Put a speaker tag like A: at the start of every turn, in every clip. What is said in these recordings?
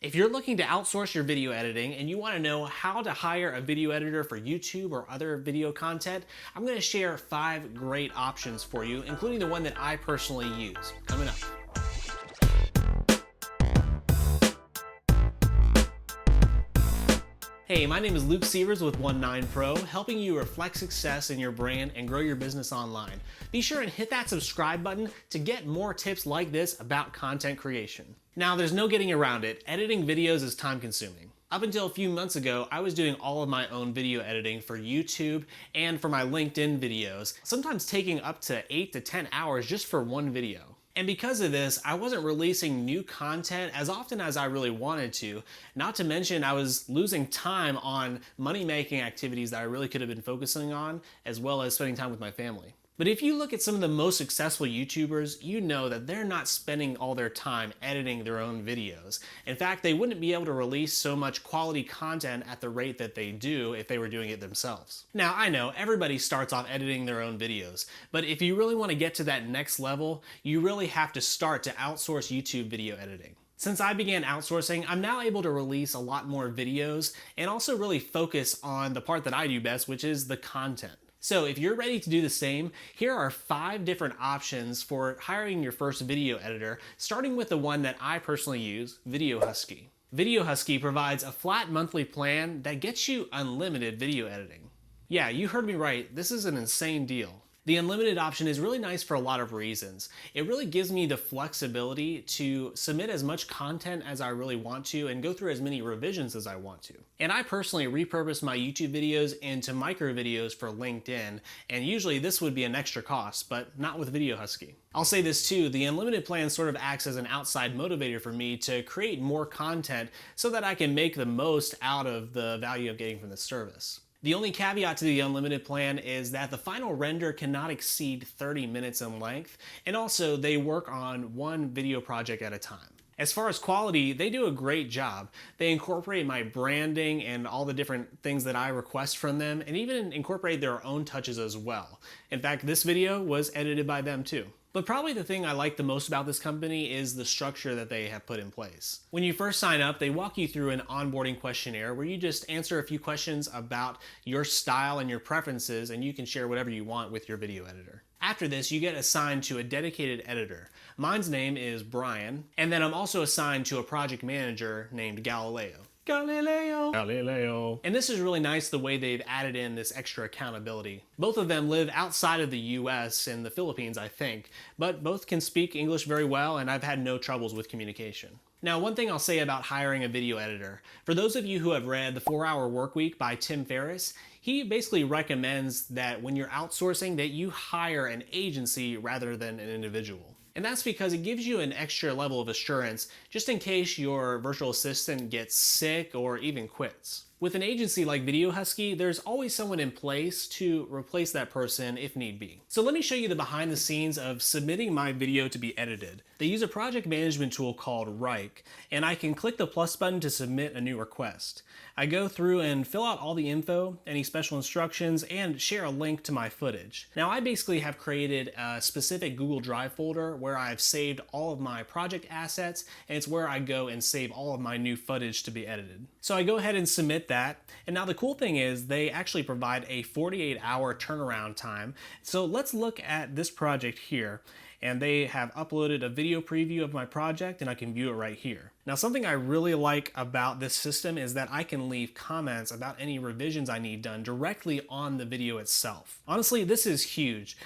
A: If you're looking to outsource your video editing and you want to know how to hire a video editor for YouTube or other video content, I'm going to share 5 great options for you, including the one that I personally use. Coming up. Hey, my name is Luke Seavers with 19 Pro, helping you reflect success in your brand and grow your business online. Be sure and hit that subscribe button to get more tips like this about content creation. Now, there's no getting around it. Editing videos is time consuming. Up until a few months ago, I was doing all of my own video editing for YouTube and for my LinkedIn videos, sometimes taking up to 8 to 10 hours just for one video. And because of this, I wasn't releasing new content as often as I really wanted to. Not to mention, I was losing time on money-making activities that I really could have been focusing on, as well as spending time with my family. But if you look at some of the most successful YouTubers, you know that they're not spending all their time editing their own videos. In fact, they wouldn't be able to release so much quality content at the rate that they do if they were doing it themselves. Now, I know everybody starts off editing their own videos, but if you really want to get to that next level, you really have to start to outsource YouTube video editing. Since I began outsourcing, I'm now able to release a lot more videos and also really focus on the part that I do best, which is the content. So if you're ready to do the same, here are 5 different options for hiring your first video editor, starting with the one that I personally use, Husky. Husky provides a flat monthly plan that gets you unlimited video editing. Yeah, you heard me right, this is an insane deal. The unlimited option is really nice for a lot of reasons. It really gives me the flexibility to submit as much content as I really want to and go through as many revisions as I want to. And I personally repurpose my YouTube videos into micro videos for LinkedIn, and usually this would be an extra cost, but not with Husky. I'll say this too, the unlimited plan sort of acts as an outside motivator for me to create more content so that I can make the most out of the value I'm getting from this service. The only caveat to the unlimited plan is that the final render cannot exceed 30 minutes in length, and also they work on one video project at a time. As far as quality, they do a great job. They incorporate my branding and all the different things that I request from them, and even incorporate their own touches as well. In fact, this video was edited by them too. But probably the thing I like the most about this company is the structure that they have put in place. When you first sign up, they walk you through an onboarding questionnaire where you just answer a few questions about your style and your preferences, and you can share whatever you want with your video editor. After this, you get assigned to a dedicated editor. Mine's name is Brian, and then I'm also assigned to a project manager named Galileo. Galileo. And this is really nice the way they've added in this extra accountability. Both of them live outside of the US in the Philippines, I think, but both can speak English very well, and I've had no troubles with communication. Now, one thing I'll say about hiring a video editor, for those of you who have read The 4-Hour Workweek by Tim Ferriss, he basically recommends that when you're outsourcing that you hire an agency rather than an individual. And that's because it gives you an extra level of assurance just in case your virtual assistant gets sick or even quits. With an agency like Husky, there's always someone in place to replace that person if need be. So let me show you the behind the scenes of submitting my video to be edited. They use a project management tool called Rike, and I can click the plus button to submit a new request. I go through and fill out all the info, any special instructions, and share a link to my footage. Now, I basically have created a specific Google Drive folder where I've saved all of my project assets, and it's where I go and save all of my new footage to be edited. So I go ahead and submit that, and now the cool thing is they actually provide a 48-hour turnaround time. So let's look at this project here, and they have uploaded a video preview of my project, and I can view it right here. Now, something I really like about this system is that I can leave comments about any revisions I need done directly on the video itself. Honestly, this is huge.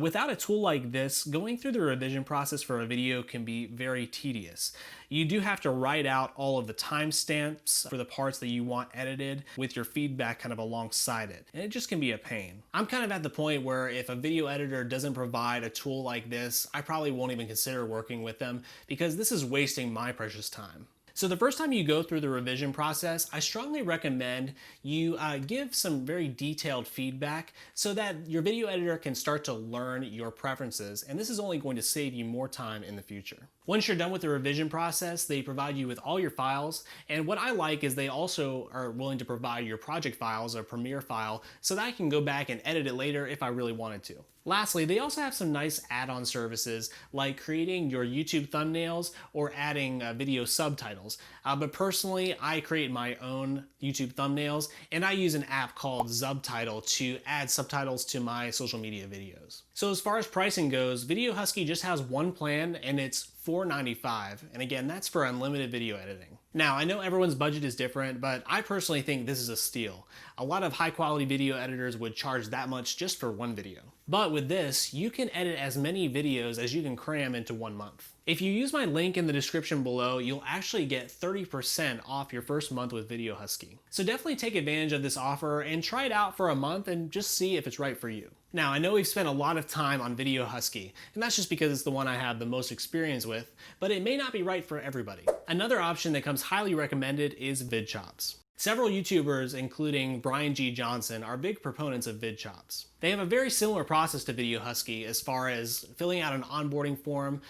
A: Without a tool like this, going through the revision process for a video can be very tedious. You do have to write out all of the timestamps for the parts that you want edited with your feedback kind of alongside it, and it just can be a pain. I'm kind of at the point where if a video editor doesn't provide a tool like this, I probably won't even consider working with them because this is wasting my precious time. So the first time you go through the revision process, I strongly recommend you give some very detailed feedback so that your video editor can start to learn your preferences, and this is only going to save you more time in the future. Once you're done with the revision process, they provide you with all your files, and what I like is they also are willing to provide your project files, a Premiere file, so that I can go back and edit it later if I really wanted to. Lastly, they also have some nice add-on services like creating your YouTube thumbnails or adding video subtitles. But personally, I create my own YouTube thumbnails and I use an app called Subtitle to add subtitles to my social media videos. So as far as pricing goes, Video Husky just has one plan and it's $4.95, and again, that's for unlimited video editing. Now, I know everyone's budget is different, but I personally think this is a steal. A lot of high quality video editors would charge that much just for one video. But with this, you can edit as many videos as you can cram into 1 month. If you use my link in the description below, you'll actually get 30% off your first month with Video Husky. So definitely take advantage of this offer and try it out for a month and just see if it's right for you. Now, I know we've spent a lot of time on Video Husky, and that's just because it's the one I have the most experience with, but it may not be right for everybody. Another option that comes highly recommended is VidChops. Several YouTubers, including Brian G. Johnson, are big proponents of VidChops. They have a very similar process to Video Husky as far as filling out an onboarding form,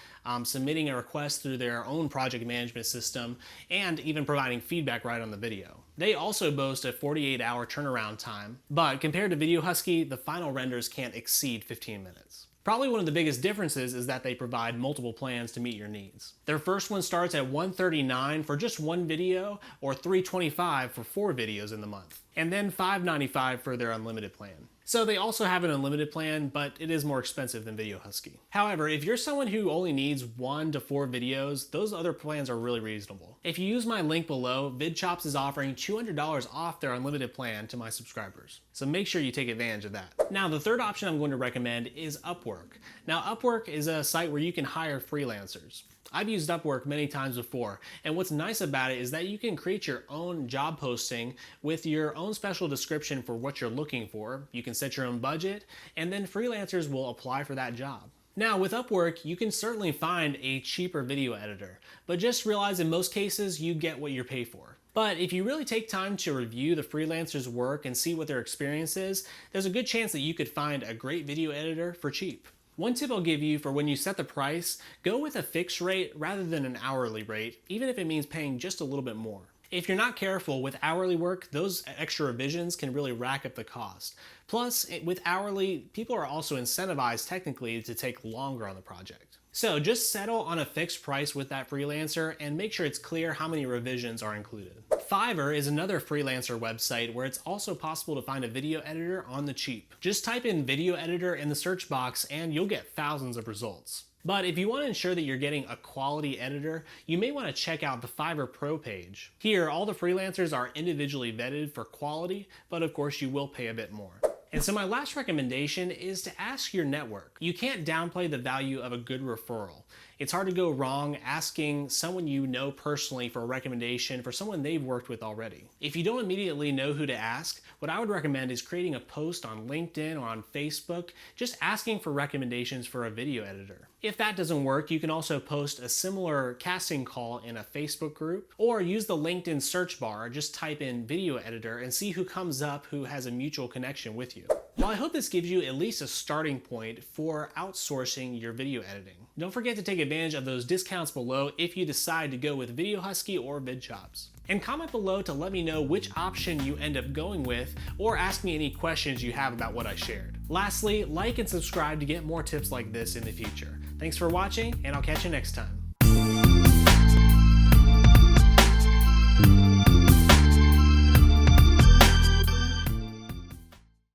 A: submitting a request through their own project management system, and even providing feedback right on the video. They also boast a 48-hour turnaround time, but compared to Video Husky, the final renders can't exceed 15 minutes. Probably one of the biggest differences is that they provide multiple plans to meet your needs. Their first one starts at $139 for just one video, or $325 for 4 videos in the month, and then $595 for their unlimited plan. So they also have an unlimited plan, but it is more expensive than Video Husky. However, if you're someone who only needs 1 to 4 videos, those other plans are really reasonable. If you use my link below, VidChops is offering $200 off their unlimited plan to my subscribers. So make sure you take advantage of that. Now, the third option I'm going to recommend is Upwork. Now, Upwork is a site where you can hire freelancers. I've used Upwork many times before, and what's nice about it is that you can create your own job posting with your own special description for what you're looking for. You can set your own budget, and then freelancers will apply for that job. Now, with Upwork, you can certainly find a cheaper video editor, but just realize in most cases, you get what you're paid for. But if you really take time to review the freelancer's work and see what their experience is, there's a good chance that you could find a great video editor for cheap. One tip I'll give you for when you set the price, go with a fixed rate rather than an hourly rate, even if it means paying just a little bit more. If you're not careful with hourly work, those extra revisions can really rack up the cost. Plus, with hourly, people are also incentivized technically to take longer on the project. So just settle on a fixed price with that freelancer and make sure it's clear how many revisions are included. Fiverr is another freelancer website where it's also possible to find a video editor on the cheap. Just type in video editor in the search box and you'll get thousands of results. But if you want to ensure that you're getting a quality editor, you may want to check out the Fiverr Pro page. Here, all the freelancers are individually vetted for quality, but of course you will pay a bit more. And so my last recommendation is to ask your network. You can't downplay the value of a good referral. It's hard to go wrong asking someone you know personally for a recommendation for someone they've worked with already. If you don't immediately know who to ask, what I would recommend is creating a post on LinkedIn or on Facebook, just asking for recommendations for a video editor. If that doesn't work, you can also post a similar casting call in a Facebook group, or use the LinkedIn search bar, just type in video editor and see who comes up who has a mutual connection with you. Well, I hope this gives you at least a starting point for outsourcing your video editing. Don't forget to take advantage of those discounts below if you decide to go with Video Husky or VidChops. And comment below to let me know which option you end up going with, or ask me any questions you have about what I shared. Lastly, like and subscribe to get more tips like this in the future. Thanks for watching, and I'll catch you next time.